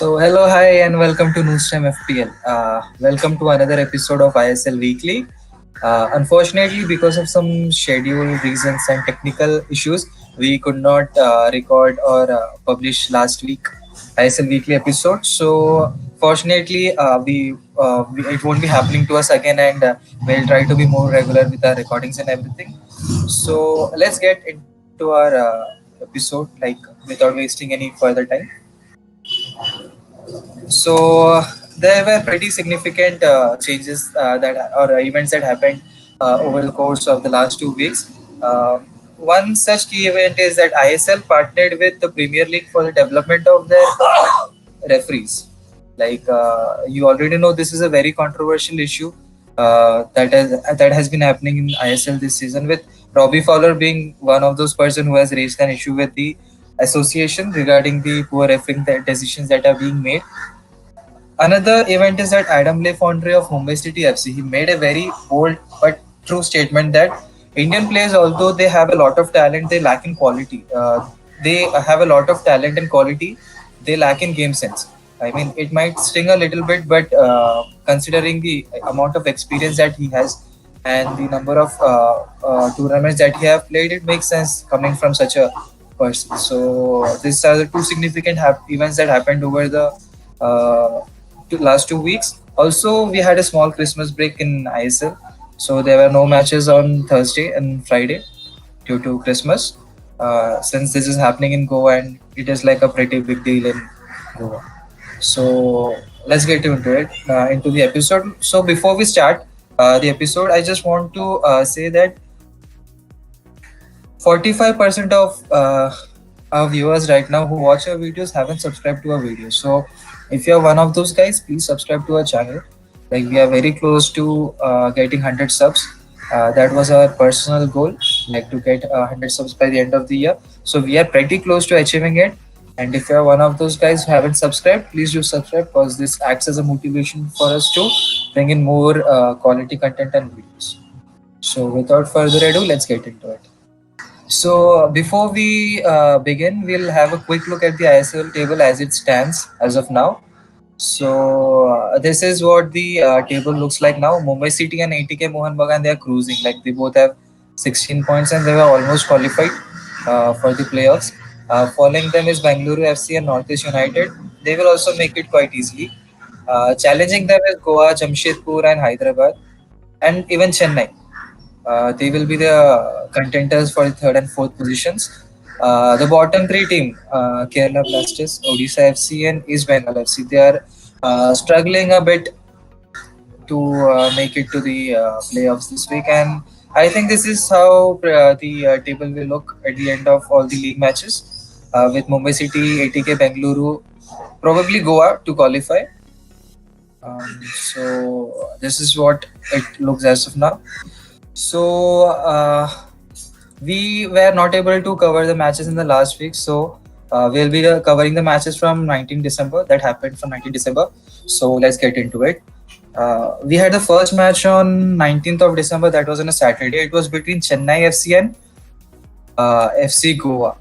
Hello, hi, and welcome to Newstream FPL. Welcome to another episode of ISL Weekly. Unfortunately, because of some schedule reasons and technical issues, we could not record or publish last week ISL Weekly episode. So, fortunately, it won't be happening to us again, and we'll try to be more regular with our recordings and everything. So, let's get into our episode, like without wasting any further time. So there were pretty significant changes that or events that happened over the course of the last 2 weeks. One such key event is that ISL partnered with the Premier League for the development of their referees. Like you already know, this is a very controversial issue that has been happening in ISL this season, with Robbie Fowler being one of those person who has raised an issue with the association regarding the poor refereeing decisions that are being made. Another event is that Adam Lefondre of Mumbai City FC, he made a very bold but true statement that Indian players, although they have a lot of talent, they lack in quality. They have a lot of talent and quality, they lack in game sense. I mean, it might sting a little bit, but considering the amount of experience that he has and the number of tournaments that he have played, it makes sense coming from such a person. So these are the two significant events that happened over the uh, last 2 weeks. Also, we had a small Christmas break in ISL, so there were no matches on Thursday and Friday due to Christmas. Since this is happening in Goa and it is like a pretty big deal in Goa. So let's get into it, into the episode. So before we start the episode, I just want to say that 45% of our viewers right now who watch our videos haven't subscribed to our videos. So if you're one of those guys, please subscribe to our channel. Like, we are very close to getting 100 subs. That was our personal goal, like to get 100 subs by the end of the year. So we are pretty close to achieving it. And if you're one of those guys who haven't subscribed, please do subscribe, because this acts as a motivation for us to bring in more quality content and videos. So without further ado, let's get into it. So before we begin, we'll have a quick look at the ISL table as it stands as of now. So this is what the table looks like now. Mumbai City and ATK Mohan Bagan, they are cruising. Like, they both have 16 points and they were almost qualified for the playoffs. Following them is Bangalore FC and Northeast United. They will also make it quite easily. Challenging them is Goa, Jamshedpur, and Hyderabad, and even Chennai. They will be the contenders for the third and fourth positions. The bottom three team, Kerala Blasters, Odisha FC, and East Bengal FC, they are struggling a bit to make it to the playoffs this week. And I think this is how the table will look at the end of all the league matches, with Mumbai City, ATK, Bengaluru, probably Goa to qualify. So this is what it looks as of now. So we were not able to cover the matches in the last week. So we'll be covering the matches from 19 December that happened from 19 December. So let's get into it. We had the first match on 19th of December. That was on a Saturday. It was between Chennai FC and FC Goa.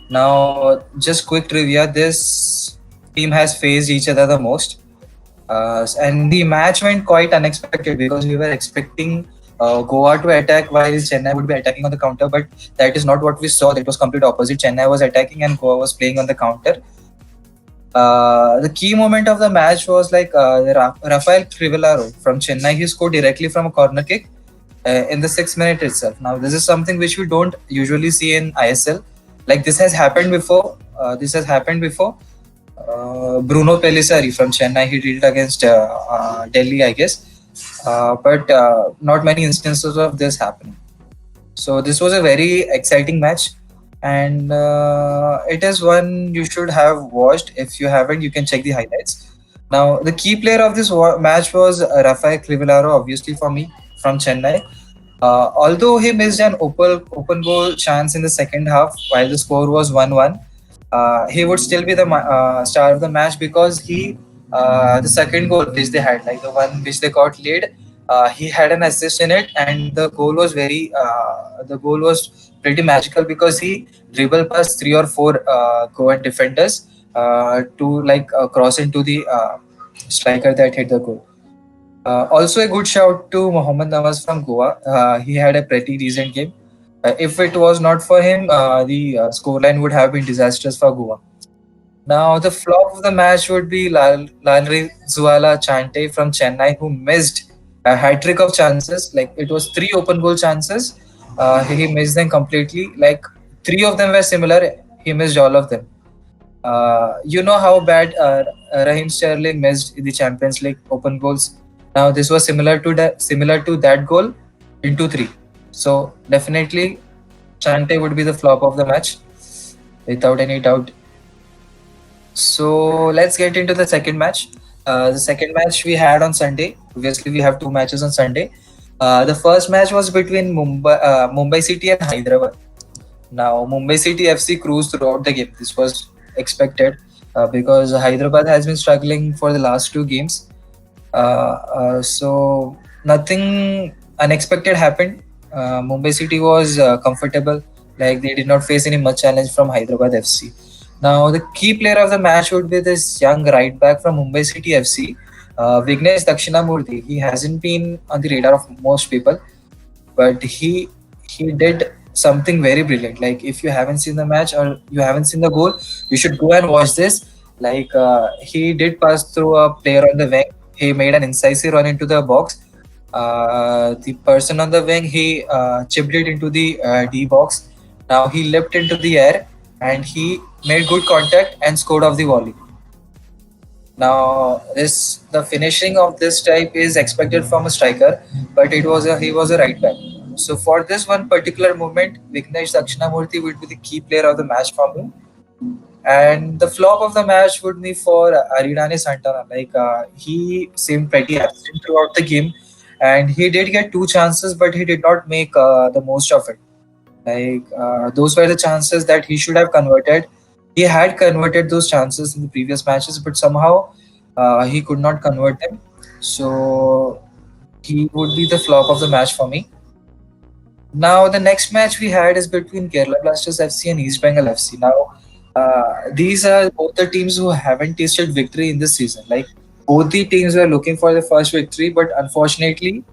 Now, just quick trivia: this team has faced each other the most. And the match went quite unexpected because we were expecting Goa to attack while Chennai would be attacking on the counter, but that is not what we saw. That was complete opposite. Chennai was attacking and Goa was playing on the counter. The key moment of the match was like Rafael Crivellaro from Chennai. He scored directly from a corner kick in the 6 minute itself. Now, this is something which we don't usually see in ISL. Like, this has happened before. Bruno Pelissari from Chennai, he did it against Delhi, I guess. But not many instances of this happening. So this was a very exciting match, and it is one you should have watched. If you haven't, you can check the highlights. Now, the key player of this match was Rafael Crivellaro, obviously for me, from Chennai. Although he missed an open goal chance in the second half while the score was 1-1, he would still be the star of the match, because the second goal which they had, like the one which they got lead, he had an assist in it, and the goal was pretty magical because he dribbled past three or four Goan defenders to cross into the striker that hit the goal. Also, a good shout to Mohammad Nawaz from Goa. He had a pretty decent game. If it was not for him, the scoreline would have been disastrous for Goa. Now, the flop of the match would be Lalri Zuala Chante from Chennai, who missed a hat trick of chances. Like it was three open goal chances. He missed them completely. Like three of them were similar. He missed all of them. You know how bad Raheem Sterling missed in the Champions League open goals. Now this was similar to that goal into three. So definitely Chante would be the flop of the match without any doubt. So let's get into the second match. The second match we had on Sunday. Obviously, we have two matches on Sunday. The first match was between Mumbai City and Hyderabad. Now, Mumbai City FC cruised throughout the game. This was expected because Hyderabad has been struggling for the last two games. So nothing unexpected happened. Mumbai City was comfortable. Like they did not face any much challenge from Hyderabad FC. Now the key player of the match would be this young right back from Mumbai City FC, Vignesh Dakshinamurthy. He hasn't been on the radar of most people, but he did something very brilliant. Like if you haven't seen the match or you haven't seen the goal, you should go and watch this. Like he did pass through a player on the wing. He made an incisive run into the box. The person on the wing, he chipped it into the D box. Now he leapt into the air and he made good contact and scored off the volley. Now, this the finishing of this type is expected from a striker, but he was a right back. So for this one particular moment, Vignesh Dakshinamurthy would be the key player of the match for me. And the flop of the match would be for Aridane Santana. Like he seemed pretty absent throughout the game, and he did get two chances, but he did not make the most of it. Like those were the chances that he should have converted. He had converted those chances in the previous matches, but somehow he could not convert them. So he would be the flop of the match for me. Now the next match we had is between Kerala Blasters FC and East Bengal FC. Now these are both the teams who haven't tasted victory in this season. Like both the teams were looking for the first victory, but unfortunately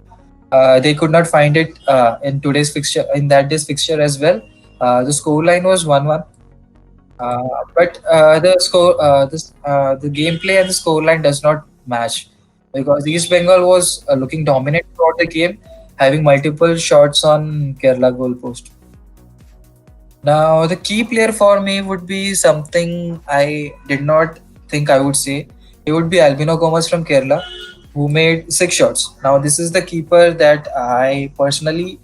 they could not find it in today's fixture, in that day's fixture as well. The scoreline was 1-1, but the gameplay and the scoreline does not match because East Bengal was looking dominant throughout the game, having multiple shots on Kerala goal post. Now, the key player for me would be something I did not think I would say. It would be Albino Gomez from Kerala, who made six shots. Now, this is the keeper that I personally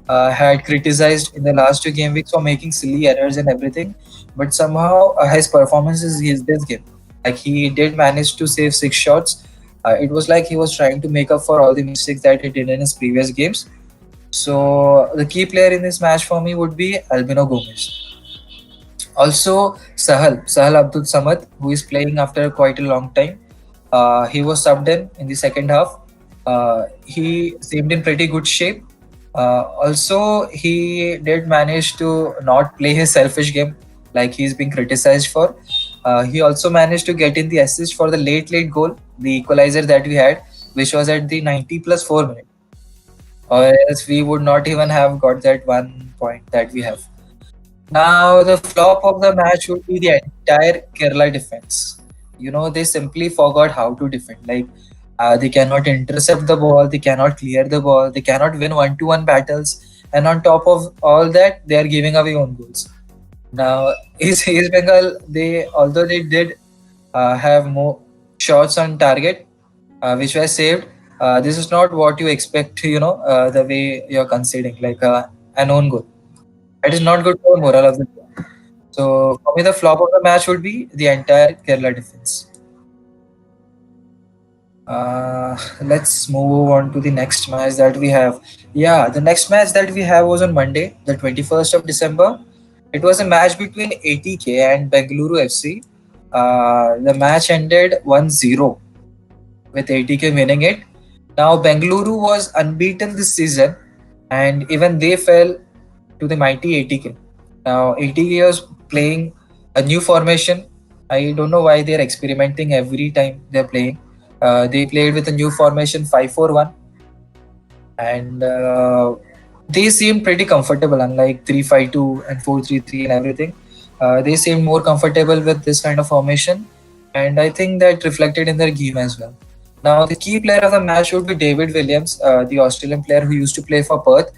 had criticized in the last two game weeks for making silly errors and everything, but somehow his performance is this game. Like he did manage to save six shots. It was like he was trying to make up for all the mistakes that he did in his previous games. So the key player in this match for me would be Albino Gomez. Also, Sahal Abdul Samad, who is playing after quite a long time. He was subbed in the second half. He seemed in pretty good shape. Also, he did manage to not play his selfish game like he's being criticized for. He also managed to get in the assist for the late goal, the equalizer that we had, which was at the 90 plus 4 minute, or else we would not even have got that 1 point that we have. Now, the flop of the match would be the entire Kerala defense. You know, they simply forgot how to defend. Like, they cannot intercept the ball, they cannot clear the ball, they cannot win one-to-one battles, and on top of all that, they are giving away own goals. Now, East Bengal, they although they did have more shots on target, which were saved. This is not what you expect. The way you're conceding, like an own goal. That is not good for morale of the team. So for me, the flop of the match would be the entire Kerala defense. Let's move on to the next match that we have. Yeah, the next match that we have was on Monday, the 21st of December. It was a match between ATK and Bengaluru FC. The match ended 1-0 with ATK winning it. Now, Bengaluru was unbeaten this season, and even they fell to the mighty ATK. Now, ATK was playing a new formation. I don't know why they're experimenting every time they're playing. They played with a new formation 5-4-1, and they seemed pretty comfortable, unlike 3-5-2 and 4-3-3 and everything. They seemed more comfortable with this kind of formation, and I think that reflected in their game as well. Now, the key player of the match would be David Williams, the Australian player who used to play for Perth.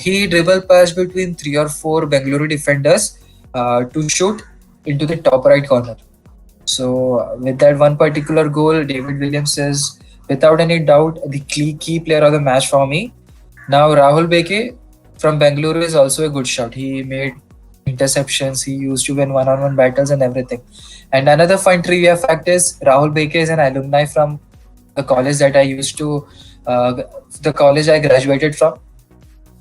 He dribbled past between three or four Bengaluru defenders to shoot into the top right corner. So, with that one particular goal, David Williams is without any doubt the key player of the match for me. Now, Rahul Beke from Bengaluru is also a good shot. He made interceptions, he used to win one on one battles and everything. And another fun trivia fact is Rahul Beke is an alumni from the college that I used to, the college I graduated from,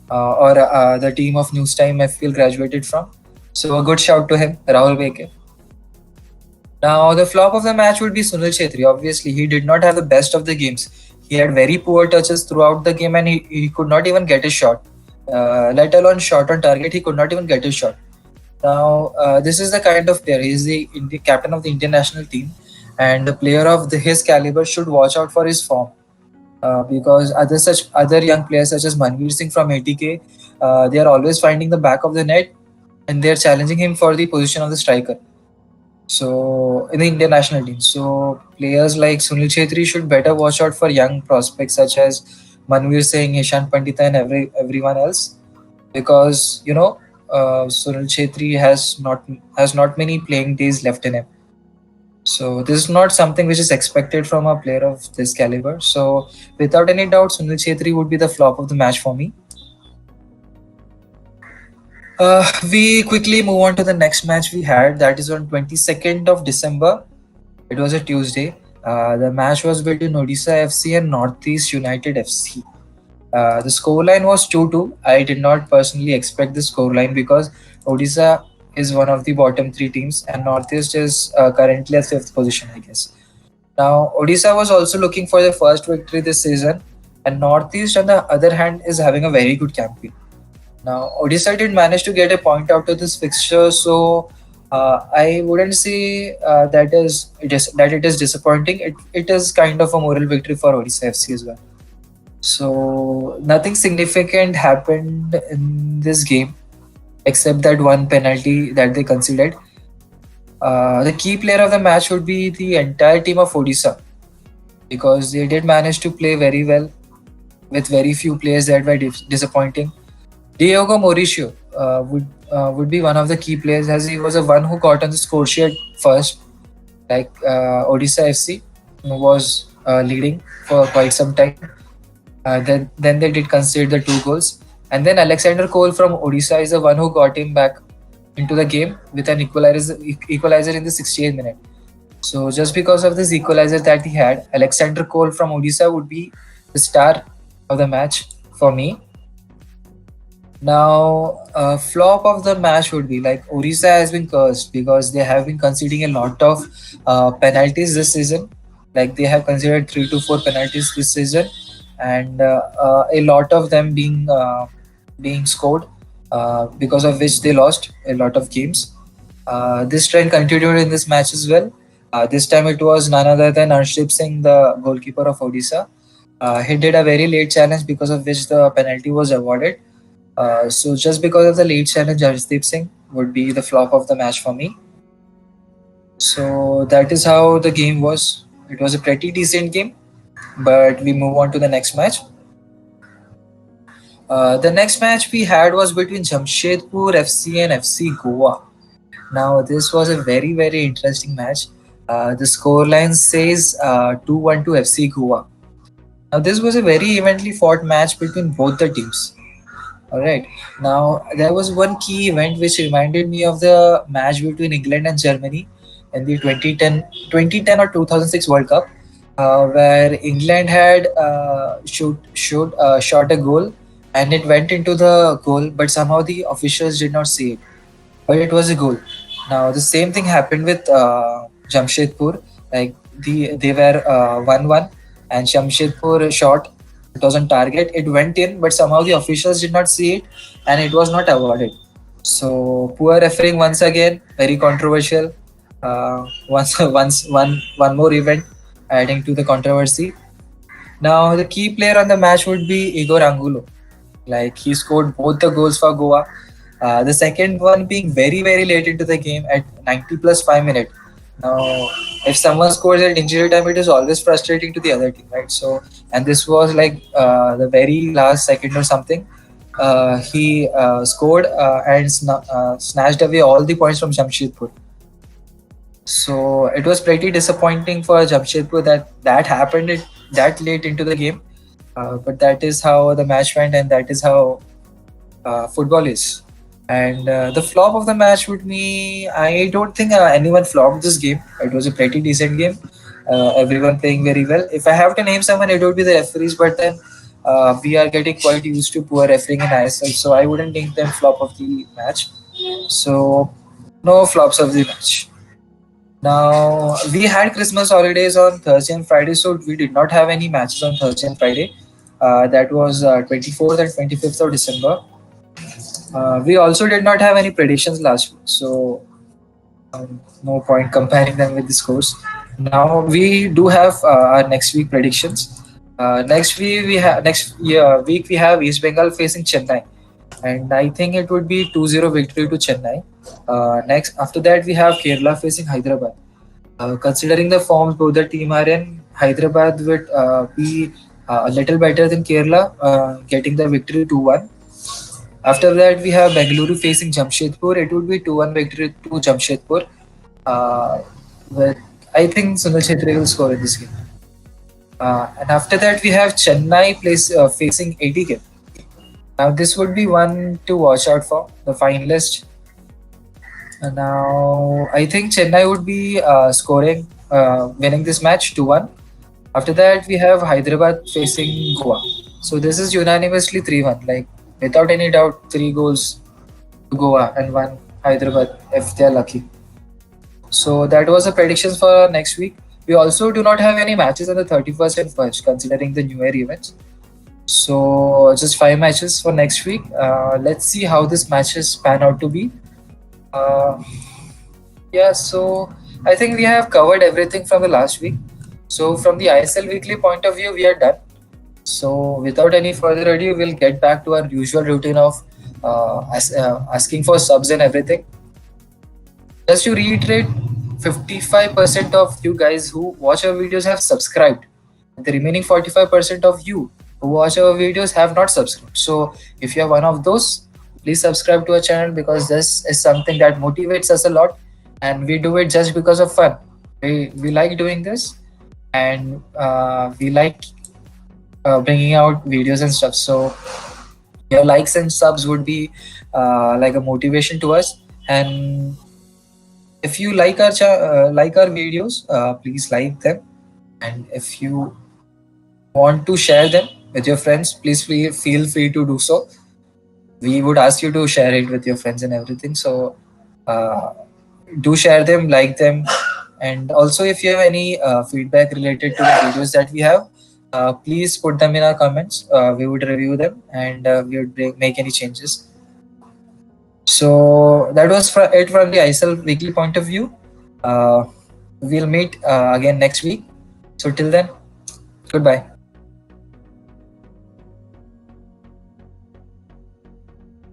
or the team of News Time I feel graduated from. So, a good shout to him, Rahul Beke. Now, the flop of the match would be Sunil Chhetri. Obviously, he did not have the best of the games. He had very poor touches throughout the game and he could not even get a shot. Let alone shot on target, he could not even get a shot. Now, this is the kind of player. He is the captain of the Indian national team, and the player of his caliber should watch out for his form. Because other young players such as Manveer Singh from ATK, they are always finding the back of the net and they are challenging him for the position of the striker. So in the Indian national team, so players like Sunil Chhetri should better watch out for young prospects such as Manveer Singh, Ishan Pandita, and everyone else, because Sunil Chhetri has not many playing days left in him. So this is not something which is expected from a player of this caliber. So without any doubt, Sunil Chhetri would be the flop of the match for me. We quickly move on to the next match we had. That is on 22nd of December. It was a Tuesday. The match was between Odisha FC and Northeast United FC. The scoreline was 2-2. I did not personally expect the scoreline because Odisha is one of the bottom three teams and Northeast is currently at fifth position, I guess. Now, Odisha was also looking for their first victory this season, and Northeast, on the other hand, is having a very good campaign. Now, Odisha did manage to get a point out of this fixture, so I wouldn't say that it is disappointing. It is kind of a moral victory for Odisha FC as well. So nothing significant happened in this game except that one penalty that they conceded. The key player of the match would be the entire team of Odisha because they did manage to play very well with very few players that were disappointing. Diogo Mauricio would be one of the key players as he was the one who got on the score sheet first, like Odisha FC was leading for quite some time. Then they did concede the two goals, and then Alexander Cole from Odisha is the one who got him back into the game with an equalizer in the 68th minute. So just because of this equalizer that he had, Alexander Cole from Odisha would be the star of the match for me. Now, flop of the match would be like Orissa has been cursed because they have been conceding a lot of penalties this season. Like they have considered 3 to 4 penalties this season, and a lot of them being scored, because of which they lost a lot of games. This trend continued in this match as well. This time it was none other than Arshdeep Singh, the goalkeeper of Odisha. He did a very late challenge because of which the penalty was awarded. So just because of the late challenge, Arshdeep Singh would be the flop of the match for me. So that is how the game was. It was a pretty decent game, but we move on to the next match. The next match we had was between Jamshedpur FC and FC Goa. Now this was a very interesting match. The scoreline says 2-1 to FC Goa. Now this was a very evenly fought match between both the teams. All right. Now there was one key event which reminded me of the match between England and Germany in the 2010 or 2006 World Cup, where England had shot a goal and it went into the goal, but somehow the officials did not see it. But it was a goal. Now the same thing happened with Jamshedpur. Like they were 1-1, and Jamshedpur shot. It was on target. It went in, but somehow the officials did not see it, and it was not awarded. So poor refereeing once again, very controversial. Once one more event adding to the controversy. Now the key player on the match would be Igor Angulo. Like he scored both the goals for Goa. The second one being very late into the game at 90 plus 5 minutes. Now, if someone scores at injury time, it is always frustrating to the other team, right? So, and this was like the very last second or something. He scored and snatched away all the points from Jamshedpur. So it was pretty disappointing for Jamshedpur that happened that late into the game. But that is how the match went, and that is how football is. And the flop of the match would be I don't think anyone flopped this game. It was a pretty decent game. Everyone playing very well. If I have to name someone, it would be the referees. But then we are getting quite used to poor refereeing in ISL, so I wouldn't name them flop of the match. So no flops of the match. Now we had Christmas holidays on Thursday and Friday, so we did not have any matches on Thursday and Friday. That was 24th and 25th of December. We also did not have any predictions last week, so no point comparing them with the scores. Now we do have our next week predictions. Next year week we have East Bengal facing Chennai, and I think it would be 2-0 victory to Chennai. Next after that we have Kerala facing Hyderabad. Considering the forms both the team are in, Hyderabad would be a little better than Kerala, getting the victory 2-1. After that, we have Bengaluru facing Jamshedpur. It would be 2-1 victory to Jamshedpur. Uh, with, I think Sunil Chhetri will score in this game. And after that, we have Chennai facing ATK. Now, this would be one to watch out for, the finalist. Now, I think Chennai would be winning this match 2-1. After that, we have Hyderabad facing Goa. So this is unanimously 3-1. Like, without any doubt, 3 goals to Goa and 1 Hyderabad if they're lucky. So that was the predictions for next week. We also do not have any matches on the 31st and 1st, considering the New Year events. So just 5 matches for next week. Let's see how this matches pan out to be. Uh, yeah, so I think we have covered everything from the last week. So from the ISL weekly point of view, we are done. So without any further ado, we'll get back to our usual routine of asking for subs and everything. Just to reiterate, 55% of you guys who watch our videos have subscribed. The remaining 45% of you who watch our videos have not subscribed. So if you are one of those, please subscribe to our channel because this is something that motivates us a lot, and we do it just because of fun. We like doing this, and we like bringing out videos and stuff. So your likes and subs would be like a motivation to us. And if you like our videos, please like them. And if you want to share them with your friends, please feel free to do so. We would ask you to share it with your friends and everything. So do share them, like them, and also if you have any feedback related to the videos that we have, please put them in our comments. We would review them, and we would make any changes. So that was it from the ISL weekly point of view. We'll meet again next week. So till then, goodbye.